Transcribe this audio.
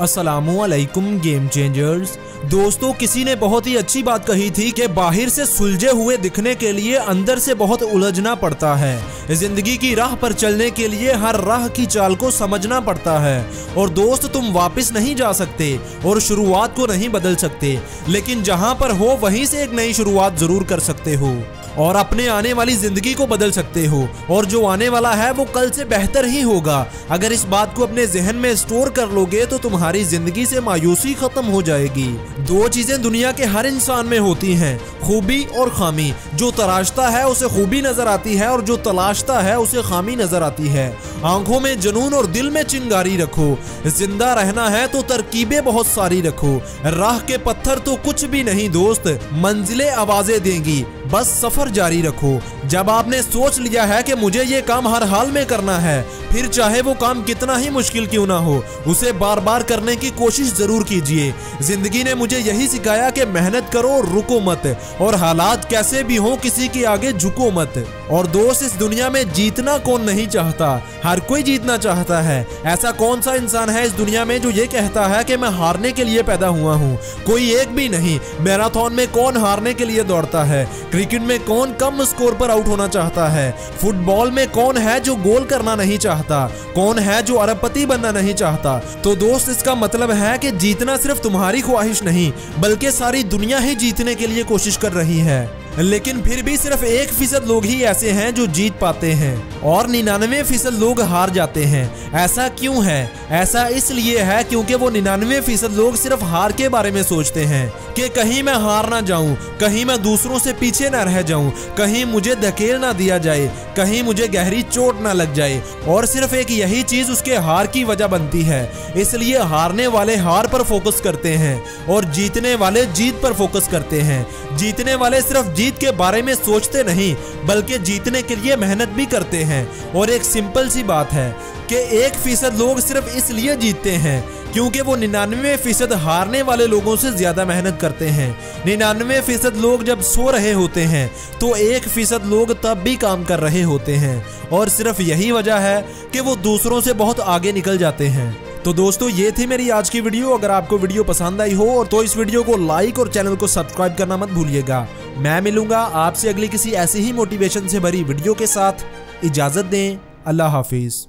अस्सलामुअलैकुम game changers. दोस्तों, किसी ने बहुत ही अच्छी बात कही थी कि बाहर से सुलझे हुए दिखने के लिए अंदर से बहुत उलझना पड़ता है। जिंदगी की राह पर चलने के लिए हर राह की चाल को समझना पड़ता है। और दोस्त, तुम वापस नहीं जा सकते और शुरुआत को नहीं बदल सकते, लेकिन जहां पर हो वहीं से एक नई शुरुआत जरूर कर सकते हो और अपने आने वाली जिंदगी को बदल सकते हो। और जो आने वाला है वो कल से बेहतर ही होगा। अगर इस बात को अपने जहन में स्टोर कर लोगे तो तुम्हारी जिंदगी से मायूसी खत्म हो जाएगी। दो चीजें दुनिया के हर इंसान में होती हैं, खूबी और खामी। जो तराशता है उसे खूबी नजर आती है और जो तलाशता है उसे खामी नजर आती है। आंखों में जुनून और दिल में चिंगारी रखो। जिंदा रहना है तो तरकीबें बहुत सारी रखो। राह के पत्थर तो कुछ भी नहीं दोस्त, मंजिलें आवाजें देंगी, बस सफर जारी रखो। जब आपने सोच लिया है कि मुझे ये काम हर हाल में करना है, फिर चाहे वो काम कितना ही मुश्किल क्यों ना हो, उसे बार बार करने की कोशिश जरूर कीजिए। जिंदगी ने मुझे यही सिखाया कि मेहनत करो, रुको मत, और हालात कैसे भी हो किसी के आगे झुको मत। और दोस्त, इस दुनिया में जीतना कौन नहीं चाहता, हर कोई जीतना चाहता है। ऐसा कौन सा इंसान है इस दुनिया में जो ये कहता है कि मैं हारने के लिए पैदा हुआ हूँ? कोई एक भी नहीं। मैराथन में कौन हारने के लिए दौड़ता है? क्रिकेट में कौन कम स्कोर पर आउट होना चाहता है? फुटबॉल में कौन है जो गोल करना नहीं चाहता? कौन है जो अरबपति बनना नहीं चाहता? तो दोस्त, इसका मतलब है कि जीतना सिर्फ तुम्हारी ख्वाहिश नहीं, बल्कि सारी दुनिया ही जीतने के लिए कोशिश कर रही है। लेकिन फिर भी सिर्फ 1% लोग ही ऐसे हैं जो जीत पाते हैं और 99% लोग हार जाते हैं। ऐसा क्यों है? ऐसा इसलिए है क्योंकि वो 99% लोग सिर्फ हार के बारे में सोचते हैं कि कहीं मैं हार ना जाऊं, कहीं मैं दूसरों से पीछे ना रह जाऊं, कहीं मुझे धकेल ना दिया जाए, कहीं मुझे गहरी चोट ना लग जाए। और सिर्फ एक यही चीज उसके हार की वजह बनती है। इसलिए हारने वाले हार पर फोकस करते हैं और जीतने वाले जीत पर फोकस करते हैं। जीतने वाले सिर्फ जीत के बारे में सोचते नहीं, बल्कि जीतने के लिए मेहनत भी करते हैं। और एक सिंपल सी बात है कि 1% लोग सिर्फ इसलिए जीतते हैं क्योंकि वो 99% हारने वाले लोगों से ज्यादा मेहनत करते हैं। 99% लोग जब सो रहे होते हैं तो 1% लोग तब भी काम कर रहे होते हैं। और सिर्फ यही वजह है कि वो दूसरों से बहुत आगे निकल जाते हैं। तो दोस्तों, ये थी मेरी आज की वीडियो। अगर आपको वीडियो पसंद आई हो तो इस वीडियो को लाइक और चैनल को सब्सक्राइब करना मत भूलिएगा। मैं मिलूंगा आपसे अगली किसी ऐसी ही मोटिवेशन से भरी वीडियो के साथ। इजाजत दें। अल्लाह हाफिज।